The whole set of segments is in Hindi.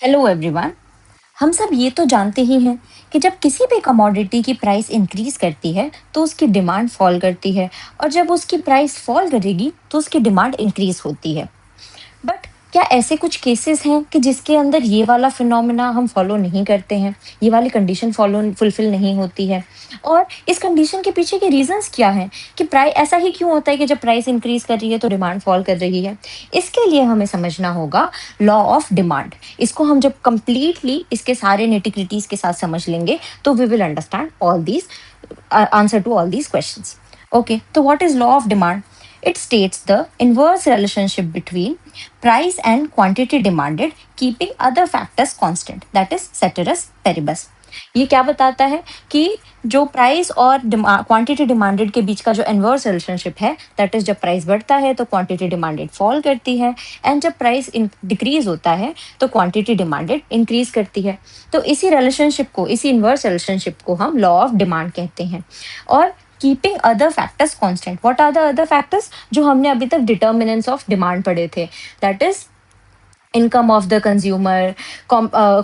Hello everyone. हम सब ये तो जानते ही हैं कि जब किसी भी कमोडिटी की प्राइस इंक्रीज करती है तो उसकी डिमांड फॉल करती है, और जब उसकी प्राइस फॉल करेगी तो उसकी डिमांड इंक्रीज होती है। बट क्या ऐसे कुछ केसेस हैं कि जिसके अंदर ये वाला फिनोमेना हम फॉलो नहीं करते हैं, ये वाली कंडीशन फॉलो फुलफिल नहीं होती है? और इस कंडीशन के पीछे के रीजंस क्या हैं कि प्राइस ऐसा ही क्यों होता है कि जब प्राइस इंक्रीज कर रही है तो डिमांड फॉल कर रही है? इसके लिए हमें समझना होगा लॉ ऑफ डिमांड। इसको हम जब कंप्लीटली इसके सारे नेटिक्रिटीज के साथ समझ लेंगे तो we will understand all these answer to all these questions. Okay, so what is law of demand? It states the inverse relationship between price and quantity demanded, keeping other factors constant. That is ceteris paribus. ये क्या बताता है कि जो प्राइस और क्वांटिटी डिमांडेड के बीच का जो इनवर्स रिलेशनशिप है, दैट इज जब प्राइस बढ़ता है तो क्वांटिटी डिमांडेड फॉल करती है, एंड जब प्राइस डिक्रीज होता है तो क्वांटिटी डिमांडेड इंक्रीज करती है। तो इसी रिलेशनशिप को, इसी इनवर्स रिलेशनशिप को हम लॉ ऑफ डिमांड कहते हैं। और keeping other factors constant, what are the other factors जो हमने अभी तक डिटर्मिनेंट्स ऑफ डिमांड पढ़े थे? That is income of the consumer,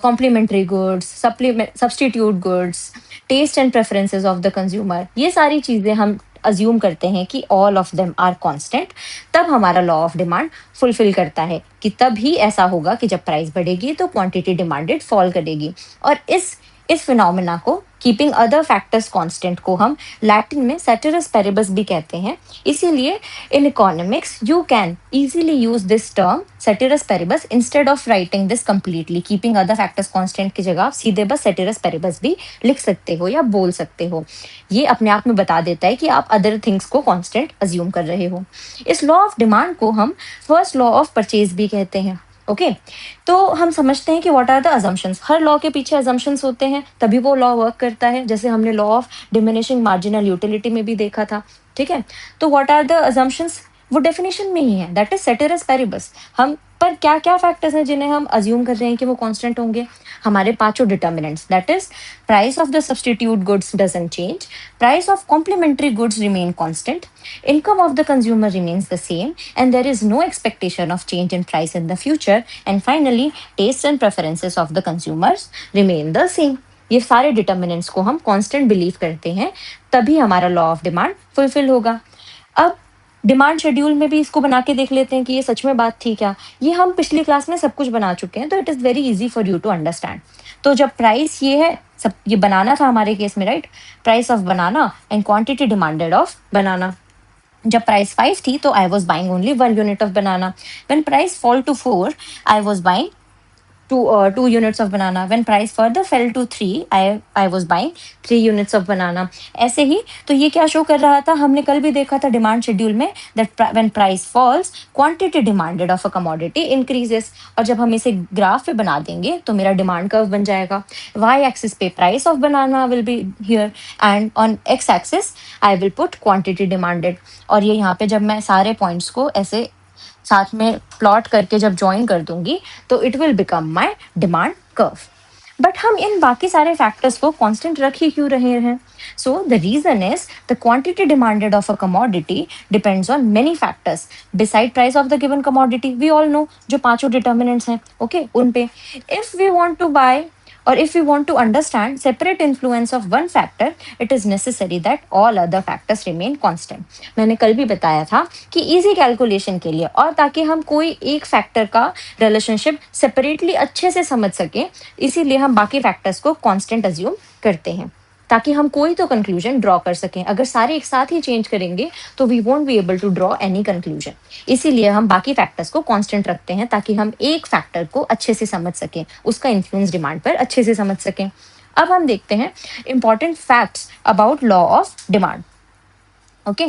complementary goods, substitute goods, taste and preferences of the consumer। ये सारी चीजें हम अज्यूम करते हैं कि all of them are constant, तब हमारा लॉ ऑफ डिमांड फुलफिल करता है कि तभी ऐसा होगा कि जब प्राइस बढ़ेगी तो क्वांटिटी डिमांडेड फॉल करेगी। और इस फिनोमेना को, कीपिंग अदर फैक्टर्स कांस्टेंट को, हम लैटिन में सेटेरिस पेरिबस भी कहते हैं। इसीलिए in economics you can easily use this term ceteris paribus instead of writing this completely. Keeping other factors constant की जगह आप सीधे बस सेटेरिस पेरिबस भी लिख सकते हो या बोल सकते हो। ये अपने आप में बता देता है कि आप अदर थिंग्स को कांस्टेंट अज्यूम कर रहे हो। इस लॉ ऑफ डिमांड को हम फर्स्ट लॉ ऑफ परचेज भी कहते हैं। ओके, तो हम समझते हैं कि व्हाट आर द अजम्पशंस। हर लॉ के पीछे अजम्पशंस होते हैं, तभी वो लॉ वर्क करता है। जैसे हमने law of diminishing marginal utility में भी देखा था। ठीक है, तो व्हाट आर द अजम्पशंस, वो डेफिनेशन में ही है, दैट इज सेटेरिस पेरिबस। हम पर क्या क्या फैक्टर्स हैं जिन्हें हम अज्यूम कर रहे हैं कि वो कांस्टेंट होंगे? हमारे पांचों determinants, that is price of the substitute goods doesn't change, price of complementary goods remain constant, income of the consumer remains the same, and there is no expectation of change in price in the future, and finally tastes and preferences of the consumers remain the same। ये सारे डिटर्मिनेंट्स को हम कांस्टेंट बिलीव करते हैं, तभी हमारा लॉ ऑफ डिमांड फुलफिल होगा। अब डिमांड शेड्यूल में भी इसको बना के देख लेते हैं कि ये सच में बात थी क्या। ये हम पिछली क्लास में सब कुछ बना चुके हैं, तो it is very easy for you to understand. तो जब प्राइस ये है, सब ये बनाना था हमारे केस में, right? Price of banana and quantity demanded of banana. जब प्राइस 5 थी तो I was buying only 1 unit of banana. When price fall to 4 I was buying 2 units of banana। When price further fell to 3, I was buying 3 units of banana। ऐसे ही तो ये क्या शो कर रहा था, हमने कल भी देखा था डिमांड शेड्यूल में, that when price falls quantity demanded of a commodity increases। और जब हम इसे ग्राफ पे बना देंगे तो मेरा डिमांड कर्व बन जाएगा। y एक्सिस पे price of banana will be here, and on x axis I will put quantity demanded. और ये यहाँ पे जब मैं सारे पॉइंट्स को ऐसे साथ में प्लॉट करके जब ज्वाइन कर दूंगी तो it will become my demand curve. But हम इन बाकी सारे फैक्टर्स को कांस्टेंट रख ही क्यों रहे हैं? So the reason is the quantity demanded of a commodity depends on many factors beside price of the given commodity. We all know जो पांचों डिटर्मिनेंट्स हैं, ओके, उन पे if we want to buy or if we want to understand separate influence of one factor, it is necessary that all other factors remain constant। मैंने कल भी बताया था कि इजी कैलकुलेशन के लिए और ताकि हम कोई एक फैक्टर का रिलेशनशिप सेपरेटली अच्छे से समझ सकें, इसीलिए हम बाकी फैक्टर्स को कांस्टेंट अज्यूम करते हैं, ताकि हम कोई तो कंक्लूजन ड्रॉ कर सकें। अगर सारे एक साथ ही चेंज करेंगे तो we won't be able to draw any conclusion. इसीलिए हम बाकी फैक्टर्स को कांस्टेंट रखते हैं ताकि हम एक फैक्टर को अच्छे से समझ सकें, उसका इन्फ्लुएंस डिमांड पर अच्छे से समझ सकें। अब हम देखते हैं important facts about law of demand. Okay,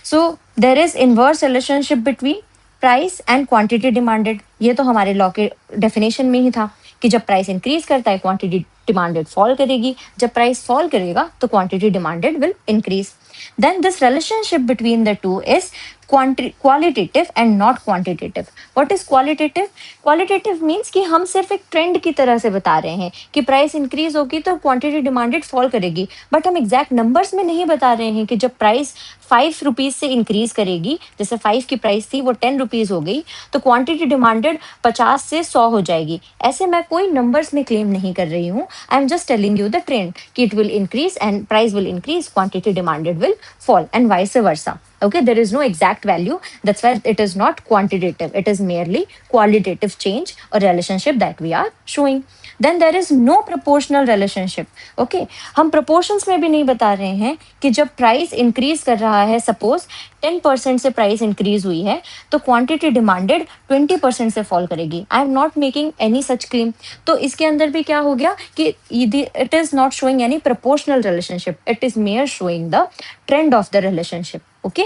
so there is inverse relationship between price and quantity demanded. ये तो हमारे लॉ के डेफिनेशन में ही था कि जब प्राइस इंक्रीज करता है क्वांटिटी डिमांडेड फॉल करेगी, जब प्राइस फॉल करेगा तो quantity demanded will increase. then this relationship between the two is qualitative and not quantitative. What is qualitative? Qualitative means कि हम सिर्फ एक ट्रेंड की तरह से बता रहे हैं कि प्राइस इंक्रीज होगी तो क्वांटिटी डिमांडेड फॉल करेगी, बट हम एग्जैक्ट नंबर्स में नहीं बता रहे हैं कि जब प्राइस 5 रुपीज से इंक्रीज करेगी, जैसे 5 की प्राइस थी वो 10 रुपीज हो गई, तो क्वांटिटी डिमांडेड 50 से 100 हो जाएगी। ऐसे मैं कोई नंबर्स में क्लेम नहीं कर रही हूँ, I am just telling you the trend कि it will increase and price will increase, quantity demanded will fall and vice versa. Okay, there is no exact value, that's why it is not quantitative, it is merely qualitative change or relationship that we are showing. Then there is no proportional relationship. Okay, हम proportions में भी नहीं बता रहे हैं कि जब प्राइस इंक्रीज कर रहा है, सपोज 10% से प्राइस इंक्रीज हुई है तो क्वांटिटी डिमांडेड 20% से फॉल करेगी। I am not making any such claim. तो इसके अंदर भी क्या हो गया कि it is not showing any proportional relationship, it is mayor showing the trend of the relationship. Okay,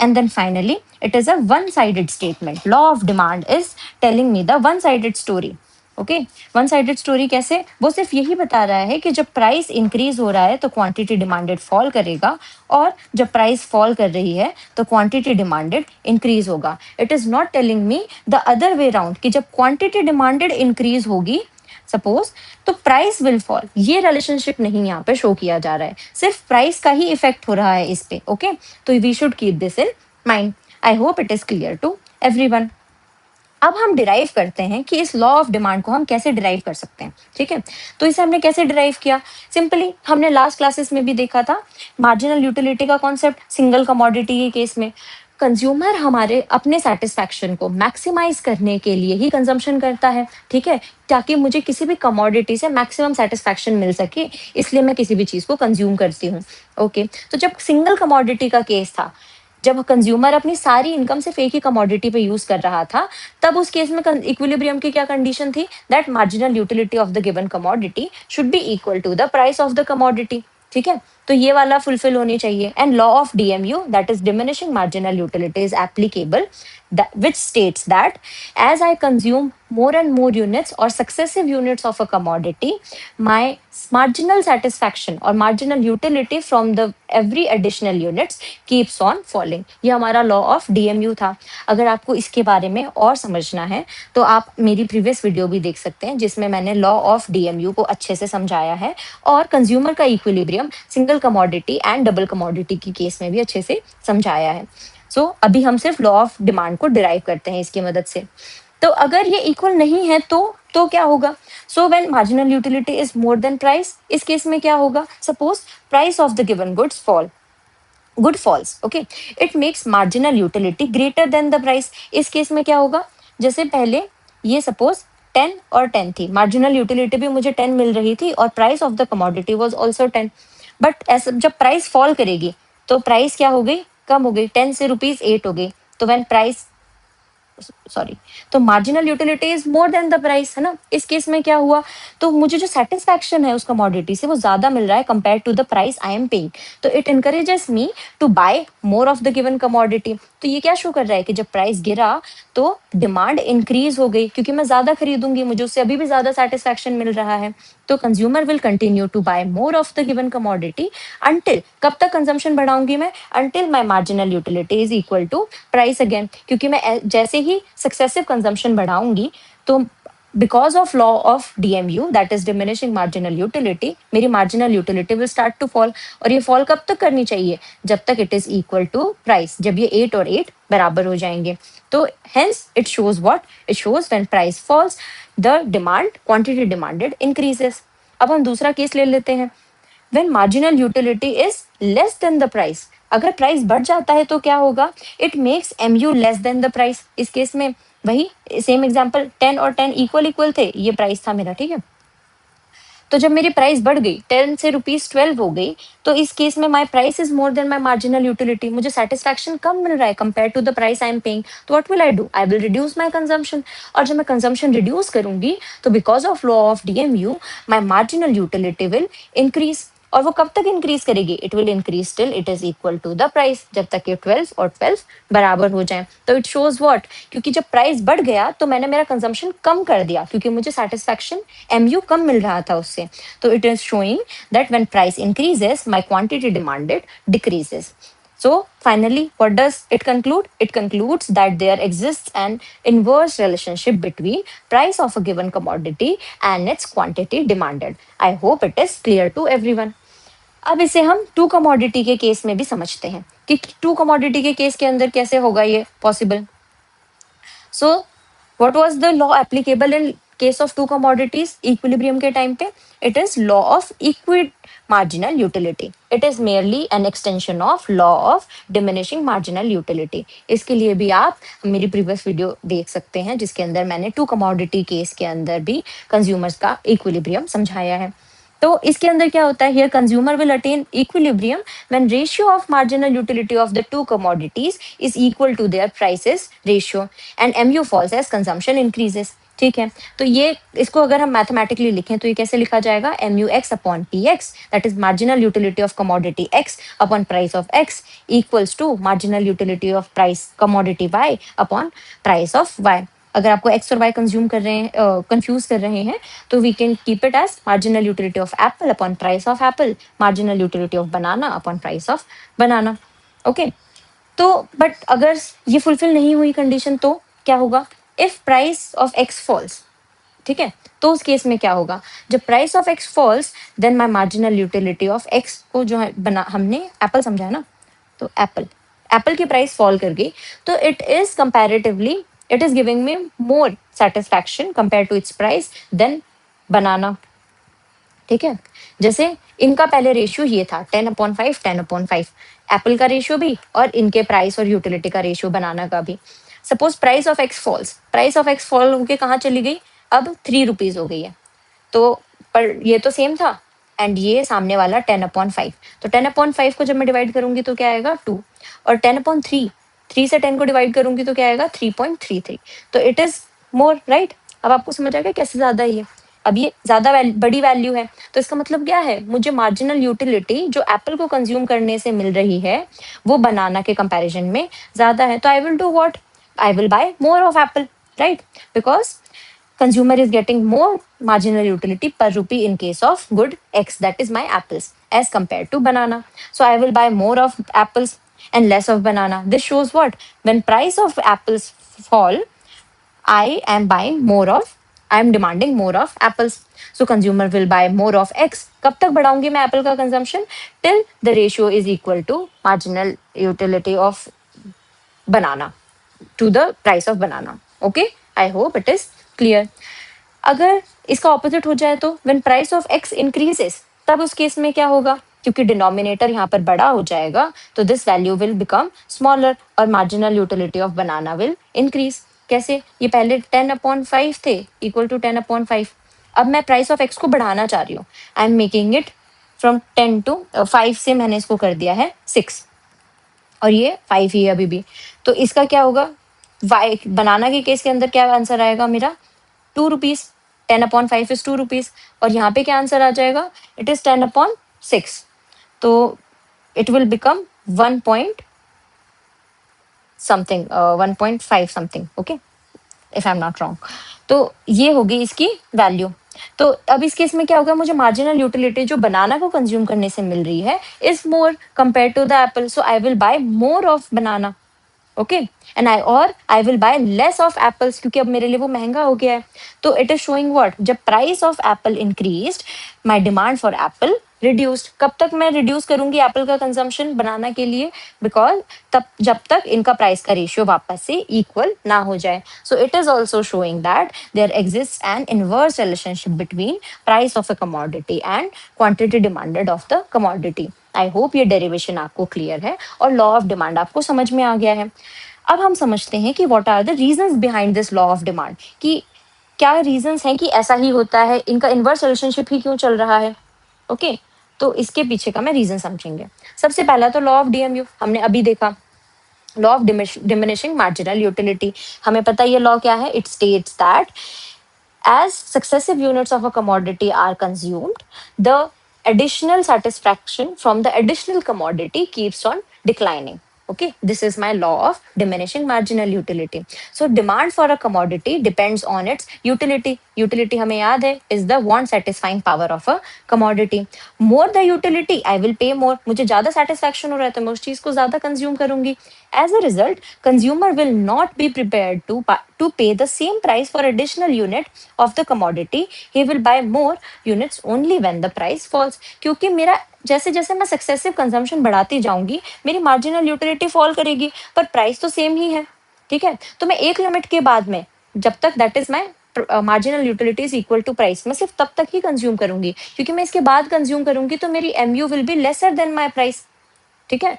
and then finally it is a one-sided statement. Law of demand is telling me the one-sided story. Okay, one sided story कैसे? वो सिर्फ यही बता रहा है कि जब प्राइस इंक्रीज हो रहा है तो क्वांटिटी डिमांडेड फॉल करेगा, और जब प्राइस फॉल कर रही है तो क्वांटिटी डिमांडेड इंक्रीज होगा। It is not telling me the other way round कि जब क्वांटिटी डिमांडेड इंक्रीज होगी सपोज तो प्राइस विल फॉल। ये रिलेशनशिप नहीं यहाँ पे शो किया जा रहा है, सिर्फ प्राइस का ही इफेक्ट हो रहा है इस पे। ओके, तो we should keep this in mind. I hope it is clear to everyone. अब हम डिराइव करते हैं कि इस लॉ ऑफ डिमांड को हम कैसे डिराइव कर सकते हैं। ठीक है, तो इसे हमने कैसे डिराइव किया? सिंपली हमने लास्ट क्लासेस में भी देखा था मार्जिनल यूटिलिटी का कॉन्सेप्ट। सिंगल कमोडिटी के केस में कंज्यूमर हमारे अपने सेटिस्फैक्शन को मैक्सिमाइज करने के लिए ही कंजम्पशन करता है। ठीक है, ताकि मुझे किसी भी कमोडिटी से मैक्सिमम सेटिस्फैक्शन मिल सके, इसलिए मैं किसी भी चीज को कंज्यूम करती हूँ। ओके, तो जब सिंगल कमोडिटी का केस था, जब कंज्यूमर अपनी सारी इनकम सिर्फ एक ही कमोडिटी पे यूज कर रहा था, तब उस केस में इक्विलिब्रियम की क्या कंडीशन थी? That marginal utility of the given commodity should be equal to the price of the commodity. ठीक है, तो ये वाला फुलफिल होनी चाहिए। And law of DMU, that is diminishing marginal utility, is applicable, which states that as I consume more and more units or successive units of a commodity, my marginal satisfaction or marginal utility from the every additional units keeps on falling. ये हमारा लॉ ऑफ डीएमयू था। अगर आपको इसके बारे में और समझना है तो आप मेरी प्रीवियस वीडियो भी देख सकते हैं, जिसमें मैंने लॉ ऑफ डीएमयू को अच्छे से समझाया है, और कंज्यूमर का equilibrium single commodity and double commodity की केस में भी अच्छे से समझाया है। सो अभी हम सिर्फ लॉ ऑफ डिमांड को डिराइव करते हैं इसकी मदद से। तो अगर ये इक्वल नहीं है तो क्या होगा? So when marginal utility is more than price, इस केस में क्या होगा? Suppose price of the given goods good falls. Okay, it makes marginal utility greater than the price. इस केस में क्या होगा? जैसे पहले ये सपोज 10 और 10 थी, मार्जिनल यूटिलिटी भी मुझे 10 मिल रही थी और price of the commodity was also 10, but ऐसा जब प्राइस फॉल करेगी तो प्राइस क्या हो गई? कम हो गई, 10 से ₹8 हो गई। तो व्हेन प्राइस तो marginal utility is more then the price, है ना? इस केस में क्या हुआ? तो मुझे जो सेटिस्फैक्शन है उस कमोडिटी से वो ज्यादा मिल रहा है compare to the price I am paying, तो it encourages me to buy more of the given commodity. तो ये क्या शो कर रहा है कि जब प्राइस गिरा तो डिमांड इंक्रीज हो गई, क्योंकि मैं ज्यादा खरीदूंगी, मुझे उससे अभी भी ज्यादा सेटिस्फैक्शन मिल रहा है। तो consumer will continue to buy more of the given commodity until, कब तक कंजम्पशन बढ़ाऊंगी मैं? Until my marginal utility is equal to price again, क्योंकि मैं जैसे ही सक्सेसिव कंजम्पशन बढ़ाऊंगी तो because of law of DMU, that is diminishing marginal utility, मेरी marginal utility will start to fall. और ये फॉल कब तक करनी चाहिए? जब तक it is equal to price, जब ये 8 और 8 बराबर हो जाएंगे। तो hence it shows what? It shows when price falls the demand, quantity demanded increases. अब हम दूसरा केस ले लेते हैं, when marginal utility is less then the price. अगर प्राइस बढ़ जाता है तो क्या होगा? It makes MU less than the price. इस केस में वही सेम एग्जांपल, 10 और 10 इक्वल थे, ये प्राइस था मेरा। ठीक है, तो जब मेरी प्राइस बढ़ गई 10 से ₹12 हो गई, तो इस केस में my price is more than my marginal utility, मुझे सेटिस्फैक्शन कम मिल रहा है compare to the price I am paying. तो what will I do? I will reduce my consumption. और जब मैं कंजम्पशन रिड्यूस करूंगी तो because of law of DMU my marginal utility will increase. और वो कब तक इंक्रीज करेगी, it will increase till it is equal to the price, जब तक ये 12 और 12 बराबर हो जाए। तो इट शोज व्हाट, क्योंकि जब प्राइस बढ़ गया तो मैंने मेरा कंजम्पशन कम कर दिया, क्योंकि मुझे सेटिस्फैक्शन MU कम मिल रहा था उससे। तो it is showing that when price increases my quantity demanded decreases. So finally, what does it conclude? It concludes that there exists an inverse relationship between price of a given commodity and its quantity demanded. I hope it is clear to everyone. अब इसे हम टू कमोडिटी के केस में भी समझते हैं कि टू कमोडिटी के केस के अंदर कैसे होगा ये possible. So what was the law applicable in case of two commodities equilibrium के टाइम पे? It is law of marginal utility. It is merely an extension of law of diminishing marginal utility. इसके लिए भी आप मेरी प्रीवियस वीडियो देख सकते हैं जिसके अंदर मैंने टू कमोडिटी केस के अंदर भी कंज्यूमर्स का इक्विलिब्रियम समझाया है। तो इसके अंदर क्या होता है, here consumer will attain equilibrium when ratio of marginal utility of the two commodities is equal to their prices ratio and MU falls as consumption increases. ठीक है, तो ये इसको अगर हम मैथमेटिकली लिखें तो ये कैसे लिखा जाएगा, MUX upon PX that is marginal utility of commodity X upon price of X equals to marginal utility of price commodity Y upon price of Y। अगर आपको X और Y कंज्यूम कर रहे हैं, कंफ्यूज कर रहे हैं, तो we can keep it as marginal utility of apple upon price of apple, marginal utility of banana upon price of banana. Okay, तो बट अगर ये फुलफिल नहीं हुई कंडीशन तो क्या होगा, if price of X falls, ठीक है, तो उस केस में क्या होगा, जब price of X falls then my marginal utility of X को जो है बना हमने एप्पल समझा है ना, तो एप्पल की प्राइस फॉल कर गई तो it is comparatively it is giving me more satisfaction compared to its price than banana। ठीक है, जैसे इनका पहले रेशियो ये था 10/5 10/5, एप्पल का रेशियो भी और इनके प्राइस और यूटिलिटी का रेशियो बनाना का भी। Suppose price of X falls, price of X fall होके कहाँ चली गई, अब 3 रुपीज हो गई है, तो पर ये तो सेम था एंड ये सामने वाला 10/5, तो 10/5 को जब मैं डिवाइड करूंगी तो क्या आएगा 2, और 10/3, 3 से 10 को डिवाइड करूंगी तो क्या आएगा 3.33, तो इट इज मोर राइट। अब आपको समझ आएगा कैसे ज्यादा है ये, अब ये ज्यादा बड़ी वैल्यू है, तो इसका मतलब क्या है, मुझे मार्जिनल यूटिलिटी जो एप्पल को कंज्यूम करने से मिल रही है वो बनाना के कंपैरिजन में ज्यादा है, तो I will do what, I will buy more of Apple, right, because consumer is getting more marginal utility per rupee in case of good X, that is my apples, as compared to banana. So I will buy more of apples and less of banana. This shows what, when price of apples fall, I am buying more of, I am demanding more of apples. So consumer will buy more of X. कब तक बढ़ाऊंगी मैं एप्पल का consumption, till the ratio is equal to marginal utility of banana to the price of banana. Okay, I hope it is clear. अगर इसका ऑपोजिट हो जाए तो when price of X increases, तब उस केस में क्या होगा, क्योंकि डिनोमिनेटर यहाँ पर बड़ा हो जाएगा तो this value will become smaller और marginal utility of banana will increase. कैसे, ये पहले 10/5 थे इक्वल टू 10/5, अब मैं प्राइस ऑफ X को बढ़ाना चाह रही हूँ, I am making it from 10 to 5 से मैंने इसको कर दिया है 6 और ये 5 ही है अभी भी, तो इसका क्या होगा, वाई बनाना के केस के अंदर क्या आंसर आएगा मेरा 2 रुपीज, 10/5 इज 2 रुपीज, और यहाँ पे क्या आंसर आ जाएगा, इट इज 10/6, तो it will become 1 point something 1.5 something, okay if I am not wrong. तो ये होगी इसकी वैल्यू। तो अब इस केस में क्या होगा, मुझे मार्जिनल यूटिलिटी जो बनाना को कंज्यूम करने से मिल रही है is more compare to the apple, so I will buy more of banana, okay, and I will buy less of apples, क्योंकि अब मेरे लिए वो महंगा हो गया है। तो इट इज शोइंग व्हाट, जब price of Apple increased my demand for Apple reduced. कब तक मैं रिड्यूस करूंगी एप्पल का कंजम्पशन बनाना के लिए, बिकॉज तब जब तक इनका प्राइस का रेशियो वापस से इक्वल ना हो जाए। So it is also showing that there exist an inverse relationship between price of a commodity and quantity demanded of the commodity. I hope ये डेरिवेशन आपको क्लियर है और लॉ ऑफ डिमांड आपको समझ में आ गया है। अब हम समझते हैं कि what are the reasons behind this law of demand, कि क्या रीजंस हैं कि ऐसा ही होता है, इनका इनवर्स रिलेशनशिप ही क्यों चल रहा है। ओके, तो इसके पीछे का मैं रीजन समझेंगे। सबसे पहला तो लॉ ऑफ DMU हमने अभी देखा, law of diminishing marginal utility. हमें पता ये लॉ क्या है, it states that as successive units of a commodity are consumed, the additional satisfaction from the additional commodity keeps on declining. Okay, this is my law of diminishing marginal utility. So demand for a commodity depends on its utility. Utility हमें याद है is the want satisfying power of a commodity. More the utility, I will pay more. मुझे ज्यादा satisfaction हो रहा है तो मैं उस चीज को ज्यादा consume करूंगी. As a result, consumer will not be prepared to pay the same price for additional unit of the commodity. He will buy more units only when the price falls. क्योंकि मेरा जैसे जैसे मैं सक्सेसिव कंजम्पशन बढ़ाती जाऊंगी मेरी मार्जिनल यूटिलिटी फॉल करेगी पर प्राइस तो सेम ही है. ठीक है, तो मैं एक लिमिट के बाद में जब तक that is my marginal utility is equal to price मैं सिर्फ तब तक ही कंज्यूम करूंगी क्योंकि मैं इसके बाद कंज्यूम करूंगी तो मेरी MU will be lesser than my price. ठीक है,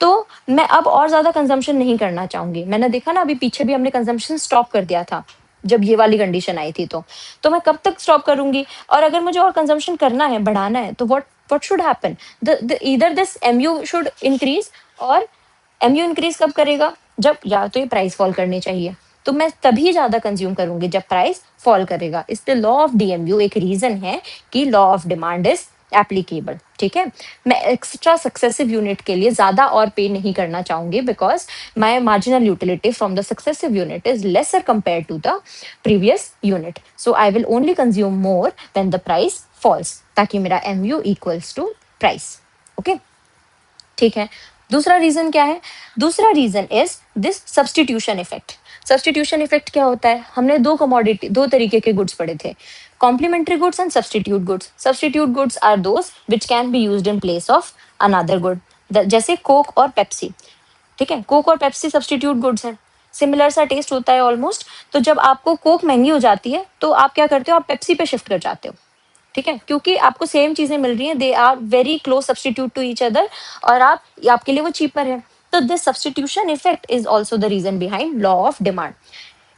तो मैं अब और ज्यादा कंजम्पशन नहीं करना चाहूंगी. मैंने देखा ना अभी पीछे भी हमने कंजम्पशन स्टॉप कर दिया था जब ये वाली कंडीशन आई थी. तो मैं कब तक स्टॉप करूंगी और अगर मुझे और कंजम्पशन करना है बढ़ाना है तो what should happen? Either this MU should increase और MU increase कब करेगा जब या तो ये प्राइस फॉल करनी चाहिए तो मैं तभी ज्यादा कंज्यूम करूंगी जब प्राइस फॉल करेगा. इसलिए लॉ ऑफ DMU एक रीजन है कि law of demand is applicable. ठीक है, मैं एक्स्ट्रा सक्सेसिव यूनिट के लिए ज्यादा और पे नहीं करना चाहूंगी because my marginal utility from the successive unit is lesser compare to the previous unit. So I will only consume more when the price falls ताकि मेरा MU equals to price. Okay, ठीक है. दूसरा रीजन क्या है? दूसरा reason is this substitution effect. Substitution effect क्या होता है? हमने दो तरीके के गुड्स पढ़े थे, complementary goods and substitute goods. Substitute goods are those which can be used in place of another good, जैसे कोक और पेप्सी. ठीक है, कोक और पेप्सी सब्सटीट्यूट गुड्स हैं, सिमिलर सा टेस्ट होता है ऑलमोस्ट. तो जब आपको कोक महंगी हो जाती है तो आप क्या करते हो, आप पेप्सी पे शिफ्ट कर जाते हो. ठीक है, क्योंकि आपको सेम चीजें मिल रही हैं, they are very close substitute to each other और आपके लिए वो चीपर है. तो this substitution effect is also the reason behind law of demand.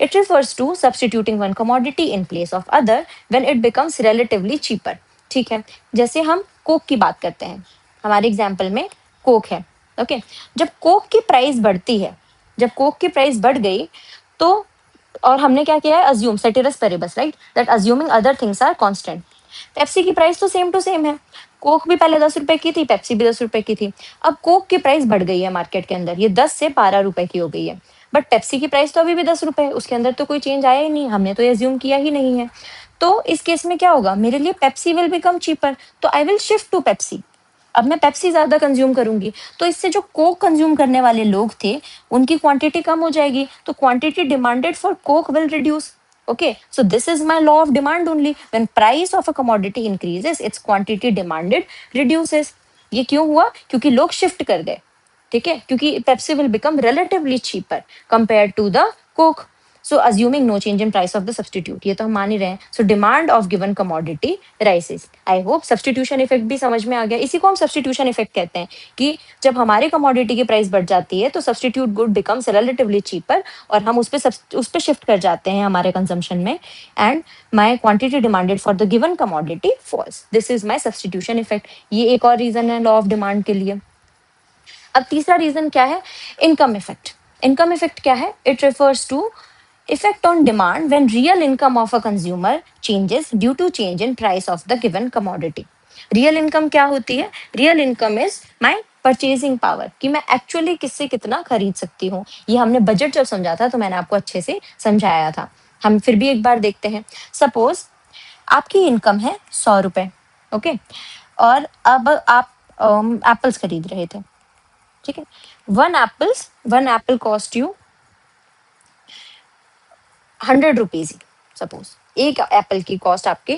It refers to substituting one commodity in place of other when it becomes relatively cheaper. ठीक है, जैसे हम कोक की बात करते हैं, हमारे एग्जाम्पल में कोक है. ओके, जब कोक की प्राइस बढ़ती है, जब कोक की प्राइस बढ़ गई तो और हमने क्या किया है, assume ceteris paribus, right, that assuming other things are constant. Pepsi की प्राइस तो सेम टू सेम है, कोक भी पहले 10 रुपए की थी, पेप्सी भी 10 रुपए की थी. अब कोक की प्राइस बढ़ गई है मार्केट के अंदर, ये 10 से 12 रुपए की हो गई है. बट पेप्सी की प्राइस तो अभी भी 10 रुपए है, उसके अंदर तो कोई चेंज आया ही नहीं, हमने तो एज्यूम किया ही नहीं है. तो इस केस में क्या होगा, मेरे लिए पेप्सी विल बिकम चीपर, तो I will shift to Pepsi. अब मैं पेप्सी ज्यादा कंज्यूम करूंगी तो इससे जो कोक कंज्यूम करने वाले लोग थे उनकी क्वांटिटी कम हो जाएगी, तो quantity demanded for Coke will reduce. Okay, so this is my law of demand only. When price of a commodity increases, its quantity demanded reduces. ये क्यों हुआ? क्योंकि लोग शिफ्ट कर गए. ठीक है, क्योंकि Pepsi will become relatively cheaper compare to the Coke. So assuming no change in price of the substitute, ये तो हम मान ही रहे हैं. So demand of given commodity rises. I hope substitution effect भी समझ में आ गया. इसी को हम सब्सटीट्यूशन इफेक्ट कहते हैं कि जब हमारी कमोडिटी की प्राइस बढ़ जाती है तो substitute good becomes relatively cheaper और हम उस पर शिफ्ट कर जाते हैं हमारे कंजम्पशन में, and my quantity demanded for the given commodity falls. This is my substitution effect. ये एक और रीजन है लॉ ऑफ डिमांड के लिए. अब तीसरा रीजन क्या है, इनकम इफेक्ट. इनकम इफेक्ट क्या है? It refers to effect on demand when real income of a consumer changes due to change in price of the given commodity. Real income क्या होती है? Real income is my purchasing power, कि मैं एक्चुअली किससे कितना खरीद सकती हूँ. ये हमने बजट जब समझा था तो मैंने आपको अच्छे से समझाया था, हम फिर भी एक बार देखते हैं. सपोज आपकी इनकम है 100 रुपए. ओके, और अब आप एप्पल्स खरीद रहे थे. ठीक है, one Apple cost you 100 rupees he. Suppose एक एप्पल की कॉस्ट आपके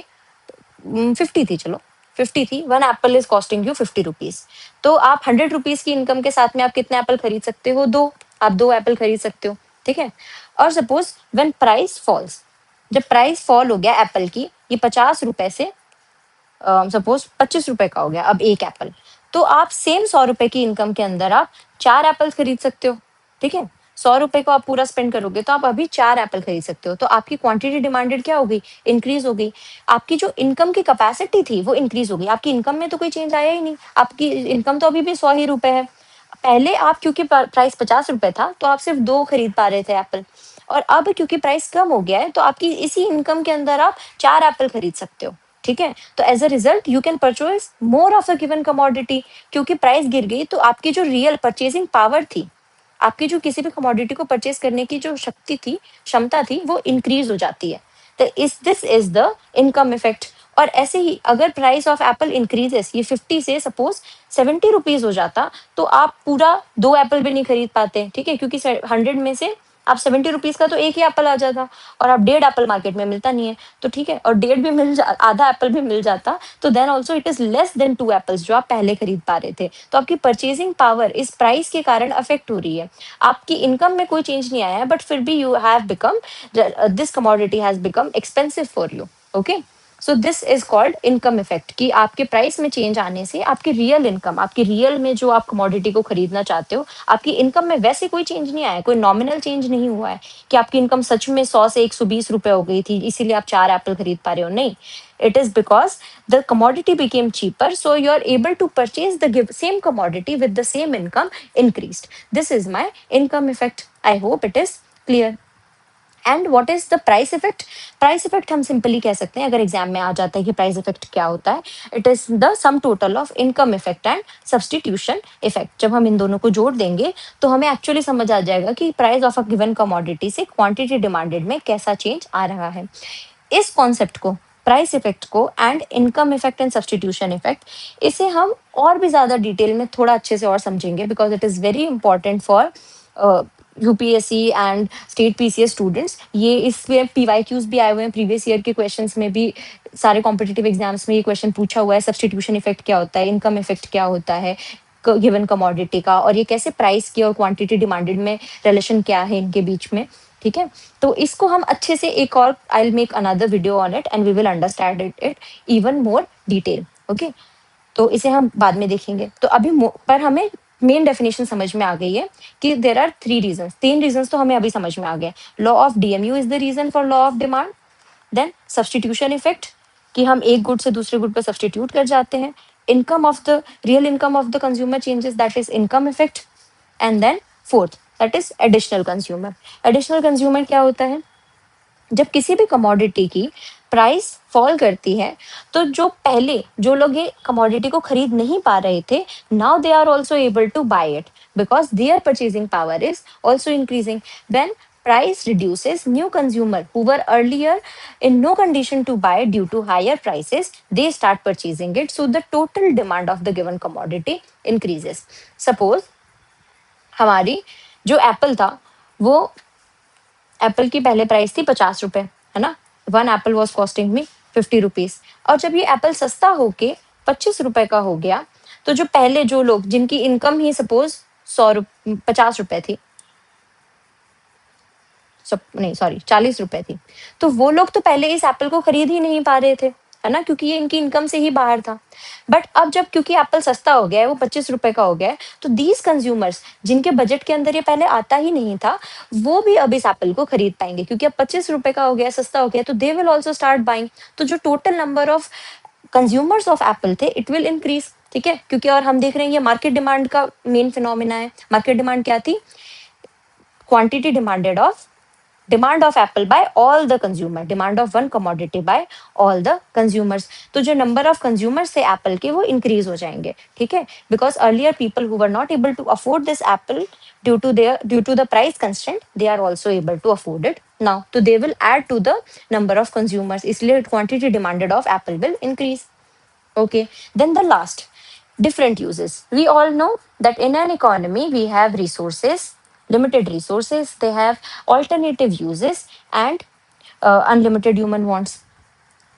50 थी, चलो 50 थी. One Apple is costing you 50 rupees. तो आप 100 रुपीज की इनकम के साथ में आप कितने एप्पल खरीद सकते हो? दो. आप 2 एप्पल खरीद सकते हो. ठीक है, और सपोज व्हेन प्राइस फॉल्स, जब प्राइस फॉल हो गया एप्पल की, ये 50 रुपए से सपोज 25 रुपए का हो गया अब एक एप्पल, तो आप सेम 100 रुपए की इनकम के अंदर आप 4 एप्पल खरीद सकते हो. ठीक है, 100 रुपए को आप पूरा स्पेंड करोगे तो आप अभी 4 एप्पल खरीद सकते हो. तो आपकी क्वांटिटी डिमांडेड क्या हो गई? इंक्रीज हो गई. आपकी जो इनकम की कैपेसिटी थी वो इंक्रीज हो गई. आपकी इनकम में तो कोई चेंज आया ही नहीं, आपकी इनकम तो अभी भी 100 ही रुपए है. पहले आप क्योंकि प्राइस 50 रुपए था तो आप सिर्फ 2 खरीद पा रहे थे एप्पल, और अब क्योंकि प्राइस कम हो गया है तो आपकी इसी इनकम के अंदर आप 4 एप्पल खरीद सकते हो. ठीक है। तो as a result you can purchase more of a given commodity, क्योंकि प्राइस गिर गई तो आपकी जो रियल परचेजिंग पावर थी, आपकी जो किसी भी कमोडिटी को परचेज करने की जो शक्ति थी, क्षमता थी, वो इंक्रीज हो जाती है। तो इस this is the income effect. और ऐसे ही अगर प्राइस ऑफ एप्पल इंक्रीजेस, ये 50 से सपोज 70 रुपीज हो जाता, तो आप पूरा 2 एप्पल भी नहीं खरीद पाते, ठीक है, क्योंकि 100 में से आप 70 रुपीज का तो एक ही एप्पल आ जाता, और आप 1.5 एप्पल मार्केट में मिलता नहीं है, तो ठीक है, और डेढ़ भी आधा एप्पल भी मिल जाता, तो then also it is less than 2 apples जो आप पहले खरीद पा रहे थे। तो आपकी परचेजिंग पावर इस प्राइस के कारण अफेक्ट हो रही है। आपकी इनकम में कोई चेंज नहीं आया है, बट फिर भी you have become, this commodity has become expensive for you. Okay, so this is called income effect, कि आपके प्राइस में चेंज आने से आपकी रियल इनकम, आपकी रियल में जो आप कमोडिटी को खरीदना चाहते हो, आपकी इनकम में वैसे कोई चेंज नहीं आया, कोई नॉमिनल चेंज नहीं हुआ है कि आपकी इनकम सच में 100 से 120 रुपए हो गई थी इसीलिए आप 4 एप्पल खरीद पा रहे हो, नहीं। It is because the commodity became cheaper, so you are able to purchase the same commodity with the same income increased. This is my income effect. I hope it is clear. And what is the price effect? Price effect हम सिंपली कह सकते हैं, अगर एग्जाम में आ जाता है कि प्राइस इफेक्ट क्या होता है, it is the sum total of income effect and substitution effect. जब हम इन दोनों को जोड़ देंगे तो हमें एक्चुअली समझ आ जाएगा कि price of a given commodity से क्वांटिटी डिमांडेड में कैसा चेंज आ रहा है। इस कॉन्सेप्ट को, प्राइस इफेक्ट को and income effect and substitution effect, इसे हम और भी ज्यादा डिटेल में थोड़ा अच्छे से और समझेंगे, because it is very important for UPSC and state PCS students. ये इसमें पीवाईक्यूज भी आए हुए हैं, प्रीवियस ईयर के क्वेश्चंस में भी सारे कॉम्पिटिटिव एग्जाम्स में ये क्वेश्चन पूछा हुआ है, सब्सटीट्यूशन इफेक्ट क्या होता है, इनकम इफेक्ट क्या होता है गिवन कमोडिटी का, और ये कैसे प्राइस की और क्वांटिटी डिमांडेड में रिलेशन क्या है इनके बीच में, ठीक है। तो इसको हम अच्छे से एक और, I will make another video on it and we will understand it even more detail. Okay, तो इसे हम बाद में देखेंगे। तो अभी पर हमें मेन डेफिनेशन समझ में आ गई है कि देर आर 3 रीजन, 3 रीजन तो हमें अभी समझ में आ गए। Law of DMU is the reason for law of demand, then substitution effect, कि हम एक गुड से दूसरे गुड पर सब्सटीट्यूट कर जाते हैं, income of the real income of the consumer changes, that is income effect, and then fourth that is additional consumer. Additional consumer क्या होता है? जब किसी भी कमोडिटी की प्राइस फॉल करती है, तो जो पहले जो लोग ये कमोडिटी को खरीद नहीं पा रहे थे, now they are also able to buy it because their purchasing power is also increasing. When price reduces, new consumer who were earlier in no condition to buy due to higher prices, they start purchasing it, so the total demand of the given commodity increases. Suppose हमारी जो एप्पल था, वो एप्पल की पहले प्राइस थी 50 रुपए, है ना, 1 Apple was costing me 50 rupees, और जब ये एप्पल सस्ता होके 25 रुपए का हो गया, तो जो पहले जो लोग जिनकी इनकम ही सपोज 50 रुपए थी, नहीं सॉरी 40 रुपए थी, तो वो लोग तो पहले इस एप्पल को खरीद ही नहीं पा रहे थे, है ना, क्योंकि ये इनकी इनकम से ही बाहर था। बट अब जब क्योंकि एप्पल सस्ता हो गया है, वो 25 रुपए का हो गया है, तो दीज कंज्यूमर्स जिनके बजट के अंदर ये पहले आता ही नहीं था, वो भी अब इस एप्पल को खरीद पाएंगे, क्योंकि अब 25 रुपए का हो गया, सस्ता हो गया, तो they will also start buying. तो जो total number of consumers of apple थे, इट विल इंक्रीज, ठीक है, क्योंकि और हम देख रहे हैं ये मार्केट डिमांड का मेन फिनोमिना है। मार्केट डिमांड क्या थी? Quantity demanded of demand of apple by all the consumer, demand of one commodity by all the consumers. तो जो नंबर ऑफ कंज्यूमर्स थे एप्पल के, वो इंक्रीज हो जाएंगे, ठीक है, because earlier people who were not able to afford this apple due to the price constraint, they are also able to afford it now, तो they will add to the number of consumers, इसलिए quantity demanded of apple will increase. Okay, then the last, different uses. We all know that in an economy we have resources, limited resources, they have alternative uses and unlimited human wants.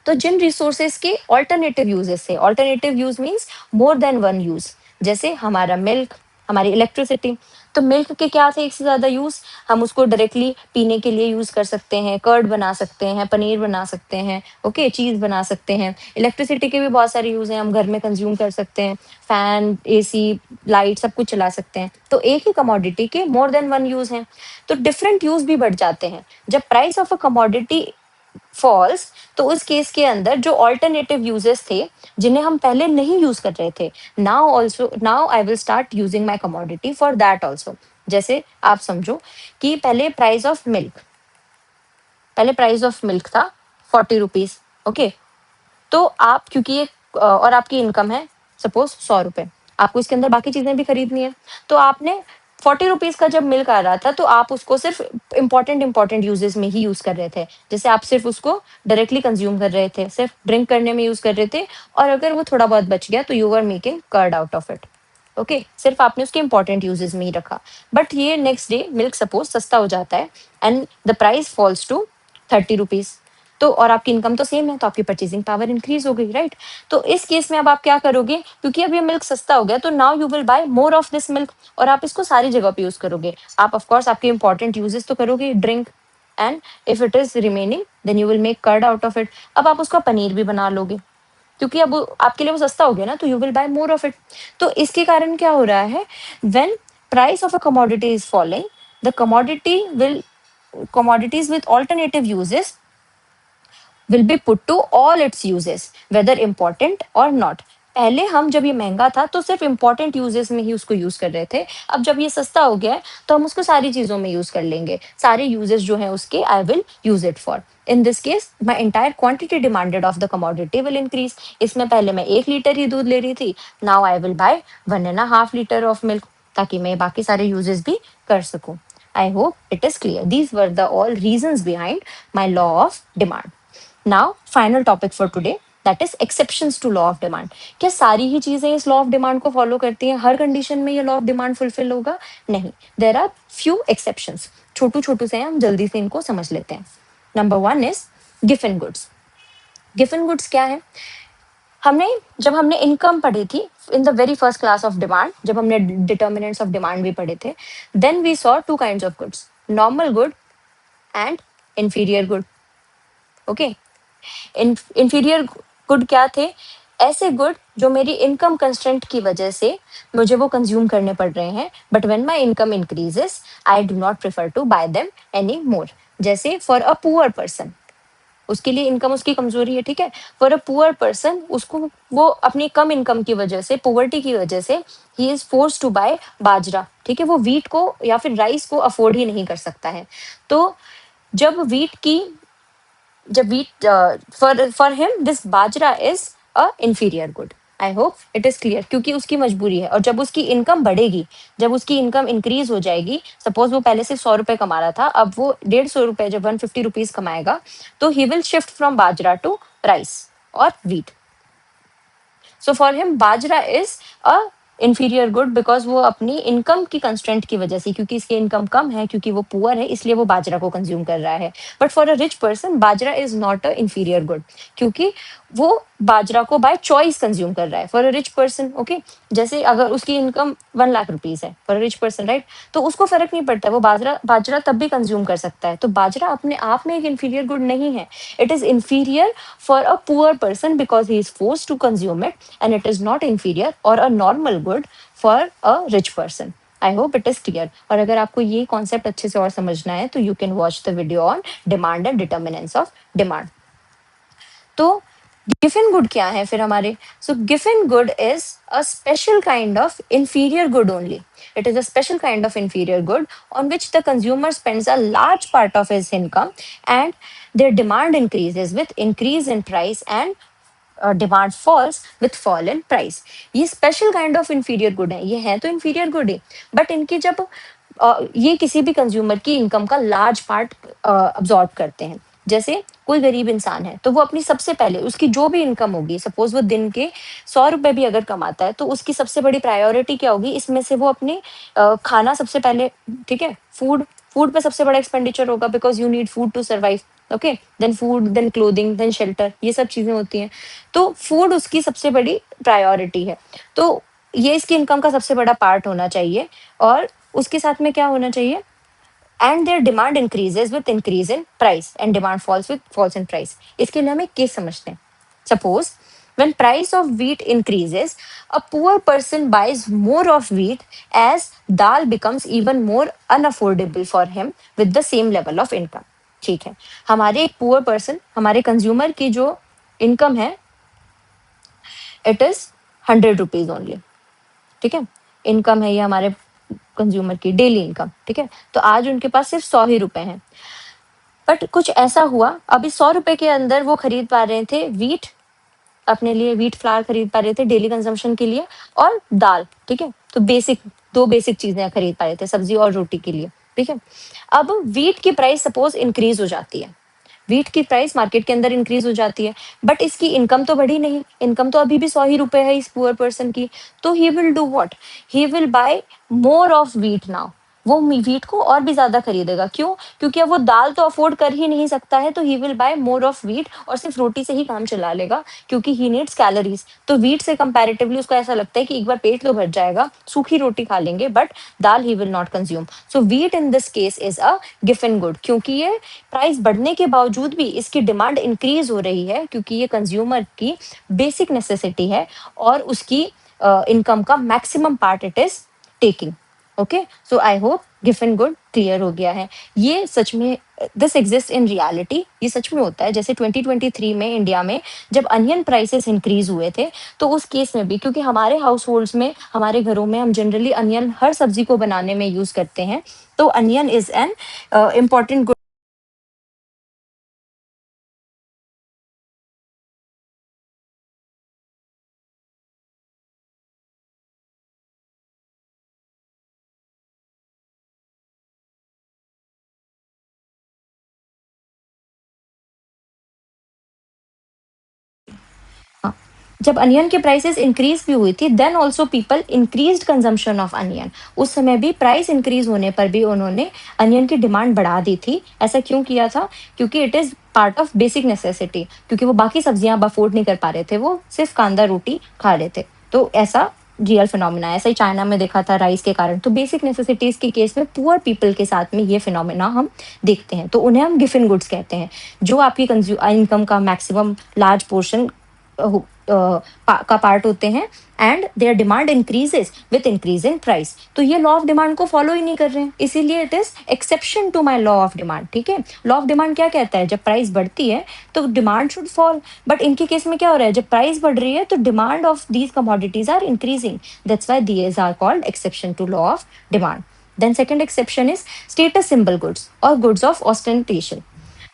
तो जिन रिसोर्सेज के ऑल्टरनेटिव यूजेस है, alternative use means more than one use, जैसे हमारा मिल्क, हमारी इलेक्ट्रिसिटी। तो मिल्क के क्या थे एक से ज्यादा यूज? हम उसको डायरेक्टली पीने के लिए यूज कर सकते हैं, कर्ड बना सकते हैं, पनीर बना सकते हैं, ओके, चीज बना सकते हैं। इलेक्ट्रिसिटी के भी बहुत सारे यूज हैं, हम घर में कंज्यूम कर सकते हैं, फैन, एसी, लाइट, सब कुछ चला सकते हैं। तो एक ही कमोडिटी के मोर देन वन यूज हैं, तो डिफरेंट यूज भी बढ़ जाते हैं। जब price of a commodity falls, तो उस केस के अंदर जो ऑल्टरनेटिव यूजेस थे जिन्हें हम पहले नहीं यूज कर रहे थे, now I will start using my commodity for that also. जैसे आप समझो कि पहले प्राइस ऑफ मिल्क था 40 रुपीज, ओके, तो आप क्योंकि ये और आपकी इनकम है सपोज 100 रुपए, आपको इसके अंदर बाकी चीजें भी खरीदनी है, तो आपने 40 रुपीज का जब मिल्क आ रहा था तो आप उसको सिर्फ इंपॉर्टेंट यूजेस में ही यूज कर रहे थे। जैसे आप सिर्फ उसको डायरेक्टली कंज्यूम कर रहे थे, सिर्फ ड्रिंक करने में यूज कर रहे थे, और अगर वो थोड़ा बहुत बच गया तो you are making curd out of it. Okay, सिर्फ आपने उसके इंपॉर्टेंट यूजेस में ही रखा। बट ये नेक्स्ट डे मिल्क सपोज सस्ता हो जाता है and the price falls to 30 rupees, तो और आपकी इनकम तो सेम है, तो आपकी परचेसिंग पावर इंक्रीज हो गई, राइट? तो इस केस में अब आप क्या करोगे, क्योंकि अब ये मिल्क सस्ता हो गया तो now you will buy more of this milk, और आप इसको सारी जगह पे यूज करोगे। आप ऑफकोर्स आपके इंपॉर्टेंट यूजेस तो करोगे, drink, and if it is remaining then you will make curd out of it. अब आप उसका पनीर भी बना लोगे, क्योंकि अब आपके लिए वो सस्ता हो गया ना, तो you will buy more of it. तो इसके कारण क्या हो रहा है, when price of a commodity is falling, the commodity will commodities with alternative uses will be put to all its uses whether important or not। पहले हम जब ये महंगा था तो सिर्फ इंपॉर्टेंट यूजेस में ही उसको यूज कर रहे थे, अब जब ये सस्ता हो गया है तो हम उसको सारी चीजों में यूज कर लेंगे, सारे यूजेस जो है उसके I will use it for. In this case my entire quantity demanded of the commodity will increase. इसमें पहले मैं 1 लीटर ही दूध ले रही थी, now I will bye 1.5 litre of milk, ताकि मैं बाकी सारे यूजेस भी कर सकूं। I hope it is clear. These were the all reasons behind my law of demand. Now, final topic for today, that is exceptions to law of demand. क्या सारी ही चीजें इस law of demand को follow करती हैं, हर कंडीशन में ये law of demand fulfill होगा? नहीं, there are few exceptions. छोटू छोटू से हम जल्दी से इनको समझ लेते हैं। Number 1 is giffen goods. Giffen goods क्या है? जब हमने इनकम पढ़ी थी in the very first class of demand, जब हमने डिटर्मिनेंट्स ऑफ डिमांड भी पढ़े थे, then we saw two kinds of goods, normal good and inferior good. Okay, inferior good क्या थे? ऐसे गुड जो मेरी इनकम कंस्ट्रेंट की वजह से मुझे वो कंज्यूम करने पड़ रहे हैं, but when my income increases I do not prefer to buy them any more. जैसे फॉर अ पुअर पर्सन, उसके लिए इनकम उसकी कमजोरी है, ठीक है, फॉर अ पुअर पर्सन, उसको वो अपनी कम इनकम की वजह से, पुअर्टी की वजह से ही is force to buy bajra, ठीक है, वो वीट को या फिर राइस को अफोर्ड ही नहीं कर सकता है। तो जब वीट की जब wheat for him this bajra is a inferior good. I hope it is clear, क्योंकि उसकी मजबूरी है, और जब उसकी इनकम बढ़ेगी, जब उसकी इनकम इंक्रीज हो जाएगी, सपोज वो पहले से 100 रुपए कमा रहा था, अब वो 150 रुपए, जब 150 रुपीज कमाएगा, तो he will shift from bajra to rice और wheat. So for him bajra is a inferior good, because वो अपनी इनकम की कंस्ट्रेंट की वजह से, क्योंकि इसकी इनकम कम है, क्योंकि वो पुअर है, इसलिए वो बाजरा को कंज्यूम कर रहा है। But for a rich person bajra is not a inferior good, क्योंकि वो बाजरा को बाय चॉइस कंज्यूम कर रहा है। For a rich person, okay, जैसे अगर उसकी इनकम 1 लाख रुपीज है for a rich person, right, तो उसको फर्क नहीं पड़ता, वो बाजरा बाजरा तब भी कंज्यूम कर सकता है। तो बाजरा अपने आप में एक इंफीरियर गुड नहीं है, it is inferior for a poor person because he is forced to consume it, and it is not inferior or a normal good for a rich person. I hope it is clear. और अगर आपको ये कॉन्सेप्ट अच्छे से और समझना है तो you can watch the video on demand and determinants of demand. तो गिफन गुड क्या है फिर हमारे? So Giffen good is a special kind of inferior good only. It is a special kind of inferior good on which the consumer spends a large part of his income, and their demand increases with increase in price, and demand falls with fall in price। ये special kind of inferior good है, ये है तो इंफीरियर गुड है, बट इनकी जब ये किसी भी कंज्यूमर की इनकम का लार्ज पार्ट अब्सॉर्ब करते हैं। जैसे कोई गरीब इंसान है तो वो अपनी सबसे पहले उसकी जो भी इनकम होगी, सपोज वो दिन के 100 रुपए भी अगर कमाता है, तो उसकी सबसे बड़ी प्रायोरिटी क्या होगी, इसमें से वो अपने खाना सबसे पहले, ठीक है, फूड फूड पे सबसे बड़ा एक्सपेंडिचर होगा, because you need food to survive. Okay, then food, then clothing, then shelter, ये सब चीजें होती हैं। तो फूड उसकी सबसे बड़ी प्रायोरिटी है, तो ये इसकी इनकम का सबसे बड़ा पार्ट होना चाहिए। और उसके साथ में क्या होना चाहिए, and their demand increases with increase in price, and demand falls with falls in price. इसके लिए हम एक केस समझते हैं। Suppose when price of wheat increases, a poor person buys more of wheat as dal becomes even more unaffordable for him with the same level of income। ठीक है, हमारे एक पुअर पर्सन, हमारे कंज्यूमर की जो इनकम है, इट इज 100 रुपीज ओनली, ठीक है, इनकम है ये हमारे कंज्यूमर की डेली इनकम, ठीक है, तो आज उनके पास सिर्फ 100 ही रुपए हैं। बट कुछ ऐसा हुआ, अभी 100 रुपए के अंदर वो खरीद पा रहे थे वीट अपने लिए व्हीट फ्लावर खरीद पा रहे थे डेली कंजम्पशन के लिए, और दाल, ठीक है। तो बेसिक, दो बेसिक चीजें खरीद पा रहे थे, सब्जी और रोटी के लिए, ठीक है। अब व्हीट की प्राइस सपोज इंक्रीज हो जाती है, व्हीट की प्राइस मार्केट के अंदर इंक्रीज हो जाती है, बट इसकी इनकम तो बढ़ी नहीं, इनकम तो अभी भी 100 ही रुपए है इस पुअर पर्सन की। तो he will do what, he will buy more of wheat now, वो व्हीट को और भी ज्यादा खरीदेगा। क्यों? क्योंकि अब वो दाल तो अफोर्ड कर ही नहीं सकता है, तो he will buy more of wheat और सिर्फ रोटी से ही काम चला लेगा, क्योंकि ही नीड्स कैलोरीज। तो व्हीट से कंपैरेटिवली उसको ऐसा लगता है कि एक बार पेट तो भर जाएगा, सूखी रोटी खा लेंगे, but dal he will not consume. So wheat in this case is a given good, क्योंकि ये प्राइस बढ़ने के बावजूद भी इसकी डिमांड इंक्रीज हो रही है, क्योंकि ये कंज्यूमर की बेसिक नेसेसिटी है और उसकी इनकम का maximum part it is taking. Okay, so I hope given good clear हो गया है। ये सच में, दिस एग्जिस्ट इन रियलिटी, ये सच में होता है। जैसे 2023 में इंडिया में जब अनियन प्राइसेस इंक्रीज हुए थे, तो उस केस में भी, क्योंकि हमारे हाउस होल्ड्स में, हमारे घरों में हम जनरली अनियन हर सब्जी को बनाने में यूज करते हैं, तो अनियन इज एन इम्पॉर्टेंट। हाँ, जब अनियन के प्राइसेस इंक्रीज भी हुई थी, then also people increased consumption of onion. उस समय भी प्राइस इंक्रीज होने पर भी उन्होंने अनियन की डिमांड बढ़ा दी थी। ऐसा क्यों किया था? क्योंकि it is part of basic necessity, क्योंकि वो बाकी सब्जियां अब अफोर्ड नहीं कर पा रहे थे, वो सिर्फ कांदा रोटी खा रहे थे। तो ऐसा रियल फिनोमिना है। ऐसा ही चाइना में देखा था राइस के कारण। तो बेसिक नेसेसिटीज के केस में पुअर पीपल के साथ में ये फिनोमिना हम देखते हैं, तो उन्हें हम गिवन गुड्स कहते हैं। जो आपकी इनकम का मैक्सिमम लार्ज पोर्शन का पार्ट होते हैं, and their demand increases with increase in price. तो ये लॉ ऑफ डिमांड को फॉलो ही नहीं कर रहे हैं, इसीलिए it is exception to my law of demand. ठीक है, लॉ ऑफ डिमांड क्या कहता है? जब प्राइस बढ़ती है तो डिमांड शुड फॉल, बट इनके केस में क्या हो रहा है? जब प्राइस बढ़ रही है तो demand of these commodities are increasing, that's why these are called exception to law of demand. Then second exception is status symbol goods or goods of ostentation.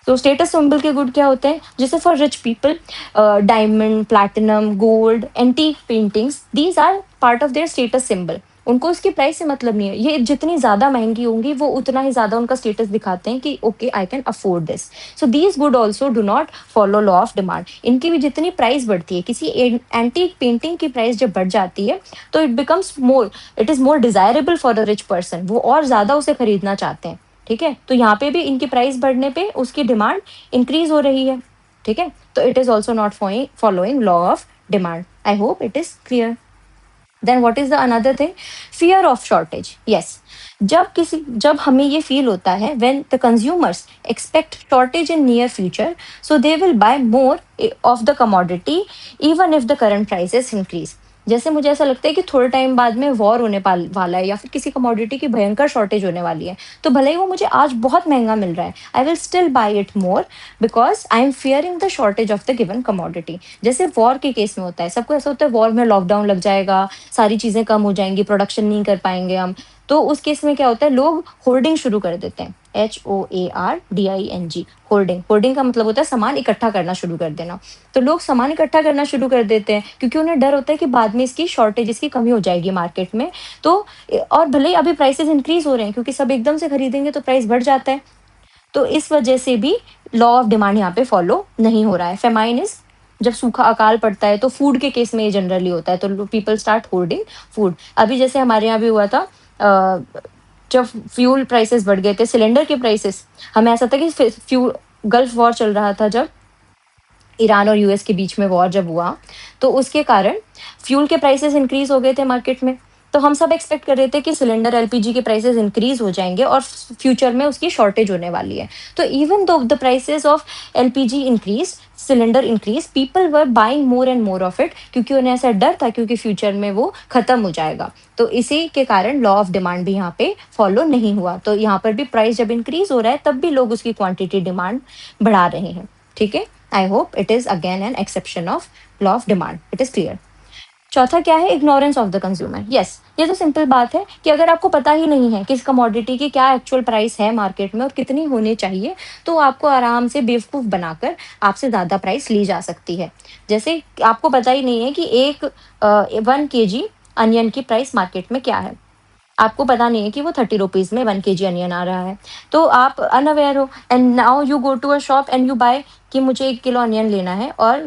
तो स्टेटस सिंबल के गुड क्या होते हैं? जैसे for rich people, diamond, platinum, gold, antique paintings, these are part of their status symbol. उनको उसकी प्राइस से मतलब नहीं है, ये जितनी ज्यादा महंगी होंगी वो उतना ही ज्यादा उनका स्टेटस दिखाते हैं कि okay I can afford this. So these good also do not follow law of demand. इनकी भी जितनी प्राइस बढ़ती है, किसी एंटीक पेंटिंग की प्राइस जब बढ़ जाती है तो it becomes more, it is more desirable for a rich person, वो और ज्यादा उसे खरीदना चाहते हैं। ठीक है, तो यहाँ पे भी इनकी प्राइस बढ़ने पे उसकी डिमांड इंक्रीज हो रही है। ठीक है, तो it is also not following law of demand. I hope it is clear. Then what is the another thing? Fear of shortage. Yes, जब हमें ये फील होता है, when the consumers expect shortage in near future, so they will buy more of the commodity even if the current prices increase. जैसे मुझे ऐसा लगता है कि थोड़े टाइम बाद में वॉर होने वाला है, या फिर किसी कमोडिटी की भयंकर शॉर्टेज होने वाली है, तो भले ही वो मुझे आज बहुत महंगा मिल रहा है, I will still buy it more because I am fearing the shortage of the given commodity. जैसे वॉर के केस में होता है, सबको ऐसा होता है वॉर में लॉकडाउन लग जाएगा, सारी चीजें कम हो जाएंगी, प्रोडक्शन नहीं कर पाएंगे हम। तो उस केस में क्या होता है? लोग होर्डिंग शुरू कर देते हैं, HOARDING, होर्डिंग। होर्डिंग का मतलब होता है सामान इकट्ठा करना शुरू कर देना। तो लोग सामान इकट्ठा करना शुरू कर देते हैं, क्योंकि उन्हें डर होता है कि बाद में इसकी शॉर्टेज, इसकी कमी हो जाएगी मार्केट में। तो और भले ही अभी प्राइसेस इंक्रीज हो रहे हैं, क्योंकि सब एकदम से खरीदेंगे तो प्राइस बढ़ जाता है। तो इस वजह से भी लॉ ऑफ डिमांड यहाँ पे फॉलो नहीं हो रहा है। फेमाइन इज, जब सूखा अकाल पड़ता है, तो फूड के केस में ये जनरली होता है, तो पीपल स्टार्ट होर्डिंग फूड। अभी जैसे हमारे यहाँ भी हुआ था, जब फ्यूल प्राइसेस बढ़ गए थे, सिलेंडर के प्राइसेस, हमें ऐसा था कि फ्यूल, गल्फ वॉर चल रहा था जब, ईरान और यूएस के बीच में वॉर जब हुआ, तो उसके कारण फ्यूल के प्राइसेस इंक्रीज हो गए थे मार्केट में। तो हम सब एक्सपेक्ट कर रहे थे कि सिलेंडर, एलपीजी के प्राइसेस इंक्रीज हो जाएंगे और फ्यूचर में उसकी शॉर्टेज होने वाली है। तो इवन दो the prices of LPG increase, cylinder increase, people were buying more and more of it, क्योंकि उन्हें ऐसा डर था क्योंकि फ्यूचर में वो खत्म हो जाएगा। तो इसी के कारण लॉ ऑफ डिमांड भी यहाँ पे फॉलो नहीं हुआ। तो यहाँ पर भी प्राइस जब इंक्रीज हो रहा है, तब भी लोग उसकी क्वांटिटी डिमांड बढ़ा रहे हैं। ठीक है, I hope it is again an exception of law of demand. It is clear. चौथा क्या है, ignorance of the consumer. Yes, ये तो सिंपल बात है कि अगर आपको पता ही नहीं है कि इस कमोडिटी की क्या एक्चुअल प्राइस है मार्केट में और कितनी होनी चाहिए, तो आपको आराम से बेवकूफ़ बनाकर आपसे ज़्यादा प्राइस ली जा सकती है। जैसे आपको पता ही नहीं है कि एक 1 केजी अनियन की प्राइस मार्केट में क्या है। आपको पता नहीं है कि वो 30 रुपीज़ में 1 केजी अनियन आ रहा है। तो आप अनअवेयर हो and now you go to a shop and you buy कि मुझे 1 किलो अनियन लेना है, और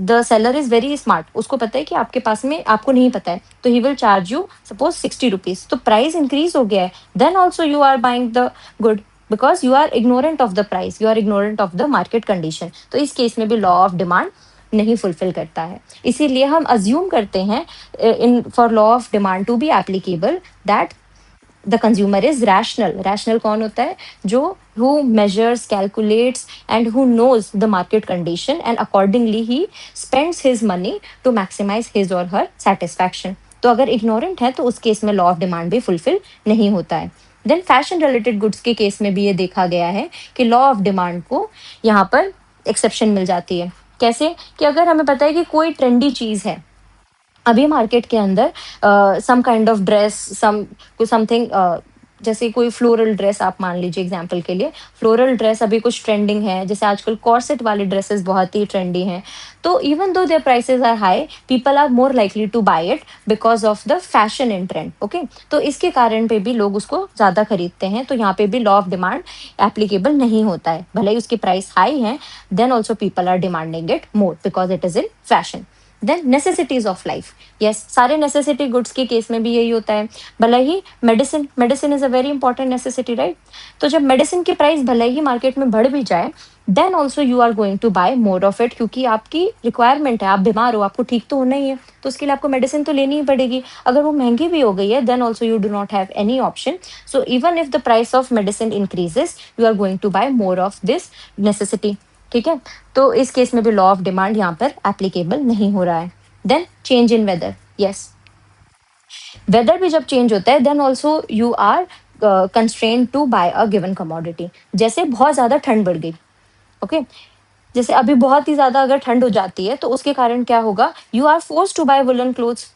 the seller is very smart, उसको पता है कि आपके पास में आपको नहीं पता है, तो he will charge you suppose 60 rupees, तो प्राइस इंक्रीज हो गया है, then also you are buying the good because you are ignorant of the price, you are ignorant of the market condition. तो इस केस में भी लॉ ऑफ डिमांड नहीं फुलफिल करता है। इसीलिए हम अज्यूम करते हैं in for law of demand to be applicable that the consumer is rational. Rational कौन होता है? जो who measures, calculates, and who knows the market condition, and accordingly he spends his money to maximize his or her satisfaction. तो अगर इग्नोरेंट है तो उस केस में लॉ ऑफ डिमांड भी फुलफिल नहीं होता है। देन फैशन रिलेटेड गुड्स के केस में भी ये देखा गया है कि लॉ ऑफ डिमांड को यहाँ पर एक्सेप्शन मिल जाती है। कैसे? कि अगर हमें पता है कि कोई ट्रेंडी चीज है अभी मार्केट के अंदर, some kind of dress, something, जैसे कोई फ्लोरल ड्रेस आप मान लीजिए एग्जांपल के लिए, फ्लोरल ड्रेस अभी कुछ ट्रेंडिंग है, जैसे आजकल कॉर्सेट वाले ड्रेसेस बहुत ही ट्रेंडी हैं, तो even though their prices are high, people are more likely to buy it because of the fashion in trend. Okay, तो इसके कारण पे भी लोग उसको ज़्यादा खरीदते हैं, तो यहाँ पे भी लॉ ऑफ डिमांड एप्लीकेबल नहीं होता है, भले ही उसकी प्राइस हाई है, then also people are demanding it more because it is in fashion. Then necessities of life, yes, सारे नेसेसिटी गुड्स के केस में भी यही होता है। भले ही medicine, medicine is a very important necessity, right? तो जब मेडिसिन की प्राइस भले ही मार्केट में बढ़ भी जाए, then also you are going to buy more of it, क्योंकि आपकी रिक्वायरमेंट है, आप बीमार हो, आपको ठीक तो होना ही है, तो उसके लिए आपको मेडिसिन तो लेनी ही पड़ेगी। अगर वो महंगी भी हो गई है, then also you do not have any option, so even if the price of medicine increases, you are going to buy more of this necessity. ठीक है, तो इस केस में भी लॉ ऑफ डिमांड यहाँ पर एप्लीकेबल नहीं हो रहा है। Then change in weather, yes, weather भी जब चेंज होता है, then also you are constrain to buy a given commodity. जैसे बहुत ज्यादा ठंड बढ़ गई, ओके, जैसे अभी बहुत ही ज्यादा अगर ठंड हो जाती है, तो उसके कारण क्या होगा, you are force to buy woollen clothes.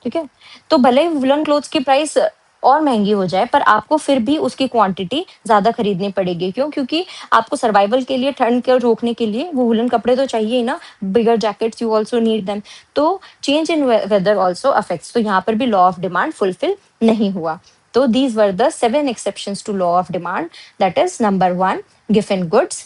ठीक है, तो भले ही वुलन क्लोथ्स की प्राइस और महंगी हो जाए, पर आपको फिर भी उसकी क्वांटिटी ज्यादा खरीदनी पड़ेगी। क्यों? क्योंकि आपको सर्वाइवल के लिए, ठंड को रोकने के लिए वो वुलन कपड़े तो चाहिए ही ना, bigger jackets you also need them. तो change in weather also affects, तो यहाँ पर भी लॉ ऑफ डिमांड फुलफिल नहीं हुआ। तो these were the 7 exceptions to law of demand, that is number 1, given goods,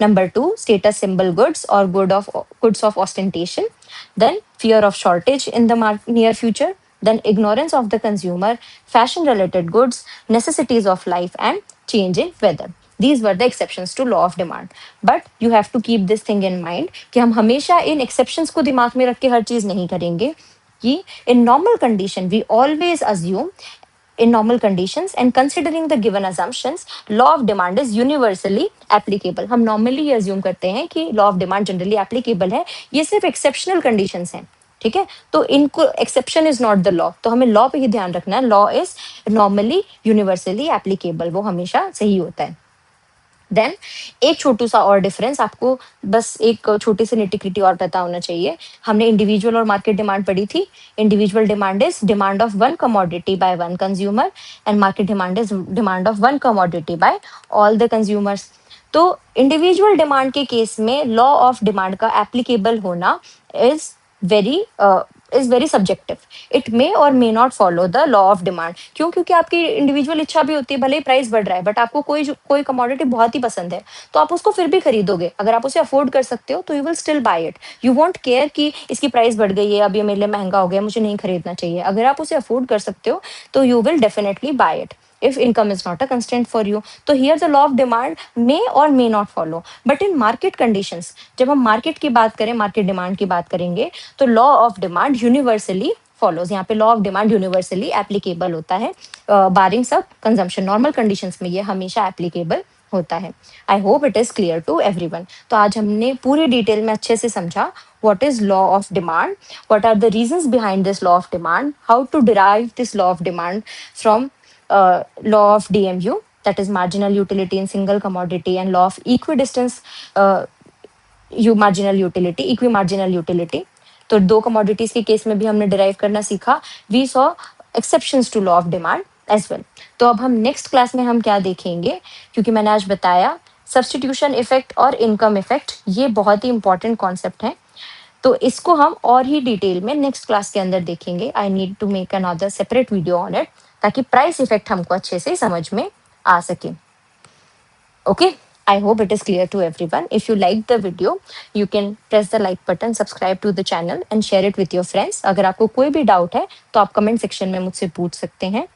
number 2, status symbol goods or goods of ostentation, then fear of shortage in the near future, then ignorance of the consumer, fashion related goods, necessities of life, and change in weather. These were the exceptions to law of demand. But you have to keep this thing in mind कि हम हमेशा इन exceptions को दिमाग में रख के हर चीज नहीं करेंगे, कि in normal condition we always assume, in normal conditions and considering the given assumptions, law of demand is universally applicable. हम normally ये assume करते हैं कि law of demand generally applicable है, ये सिर्फ exceptional conditions हैं। ठीक है, तो इनको exception is not the law, तो हमें law पे ही ध्यान रखना है, law is normally universally applicable, वो हमेशा सही होता है। देन एक छोटू सा और डिफरेंस आपको, बस एक छोटी सी निटिक्रिटी और पता होना चाहिए। हमने इंडिविजुअल और मार्केट डिमांड पढ़ी थी। Individual demand is demand of one commodity by one consumer, and market demand is demand of one commodity by all the consumers. तो इंडिविजुअल डिमांड के केस में लॉ ऑफ डिमांड का एप्लीकेबल होना is very is very subjective, it may और may not follow the law of demand. क्यों? क्योंकि आपकी इंडिविजुअल इच्छा भी होती है, भले ही प्राइस बढ़ रहा है, बट आपको कोई कमोडिटी बहुत ही पसंद है, तो आप उसको फिर भी खरीदोगे। अगर आप उसे अफोर्ड कर सकते हो तो you will still buy it, you won't care कि इसकी प्राइस बढ़ गई है, अब ये मेरे लिए महंगा हो गया, मुझे नहीं खरीदना चाहिए। अगर आप उसे अफोर्ड कर सकते हो तो you will definitely buy it if income is not a constraint for you. तो here the law of demand may or may not follow, but in market conditions, जब हम मार्केट की बात करें, मार्केट डिमांड की बात करेंगे, तो law of demand universally follows. यहाँ पे law of demand universally applicable होता है, बारिंग सब कंजम्पशन, नॉर्मल कंडीशंस में ये हमेशा एप्लीकेबल होता है। I hope it is clear to everyone. तो आज हमने पूरी डिटेल में अच्छे से समझा what is law of demand, what are the reasons behind this law of demand, how to derive this law of demand from law of DMU, that is marginal utility in single commodity, and law of equidistance, marginal utility, equimarginal utility. तो 2 कमोडिटीज के केस में भी हमने डिराइव करना सीखा। We saw exceptions to law of demand as well. तो अब हम नेक्स्ट क्लास में हम क्या देखेंगे, क्योंकि मैंने आज बताया सब्सटीट्यूशन इफेक्ट और इनकम इफेक्ट ये बहुत ही इंपॉर्टेंट कॉन्सेप्ट है, तो इसको हम और ही डिटेल में नेक्स्ट क्लास के अंदर देखेंगे। I need to make another separate video on it, ताकि प्राइस इफेक्ट हमको अच्छे से समझ में आ सके। Okay, I hope it is clear to everyone. If you like the video, you can press the like button, subscribe to the channel and share it with your friends. अगर आपको कोई भी डाउट है तो आप कमेंट सेक्शन में मुझसे पूछ सकते हैं।